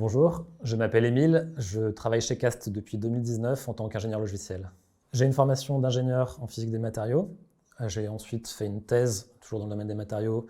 Bonjour, je m'appelle Émile, je travaille chez Cast depuis 2019 en tant qu'ingénieur logiciel. J'ai une formation d'ingénieur en physique des matériaux. J'ai ensuite fait une thèse, toujours dans le domaine des matériaux,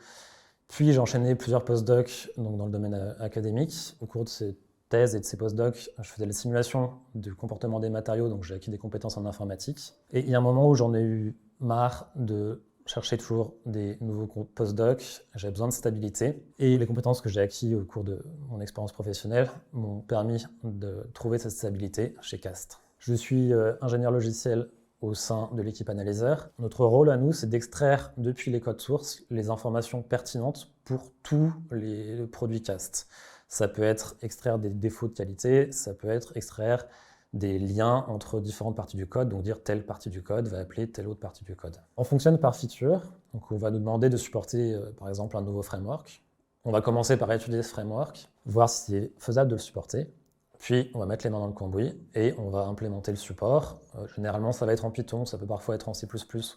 puis j'ai enchaîné plusieurs postdocs donc dans le domaine académique. Au cours de ces thèses et de ces postdocs, je faisais les simulations du comportement des matériaux, donc j'ai acquis des compétences en informatique. Et il y a un moment où j'en ai eu marre de chercher toujours des nouveaux postdocs, j'avais besoin de stabilité. Et les compétences que j'ai acquises au cours de mon expérience professionnelle m'ont permis de trouver cette stabilité chez Cast. Je suis ingénieur logiciel au sein de l'équipe analyseur. Notre rôle à nous, c'est d'extraire depuis les codes sources les informations pertinentes pour tous les produits Cast. Ça peut être extraire des défauts de qualité, ça peut être extraire des liens entre différentes parties du code, donc dire telle partie du code va appeler telle autre partie du code. On fonctionne par feature, donc on va nous demander de supporter par exemple un nouveau framework. On va commencer par étudier ce framework, voir si c'est faisable de le supporter, puis on va mettre les mains dans le cambouis et on va implémenter le support. Généralement ça va être en Python, ça peut parfois être en C++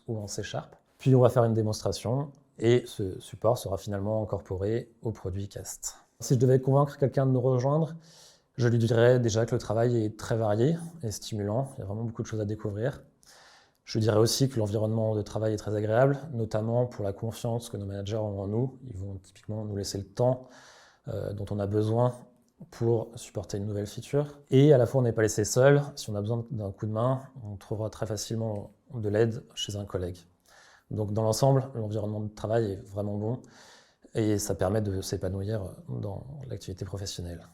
ou en C#. Puis on va faire une démonstration et ce support sera finalement incorporé au produit Cast. Si je devais convaincre quelqu'un de nous rejoindre, je lui dirais déjà que le travail est très varié et stimulant, il y a vraiment beaucoup de choses à découvrir. Je lui dirais aussi que l'environnement de travail est très agréable, notamment pour la confiance que nos managers ont en nous. Ils vont typiquement nous laisser le temps dont on a besoin pour supporter une nouvelle feature. Et à la fois, on n'est pas laissé seul. Si on a besoin d'un coup de main, on trouvera très facilement de l'aide chez un collègue. Donc dans l'ensemble, l'environnement de travail est vraiment bon et ça permet de s'épanouir dans l'activité professionnelle.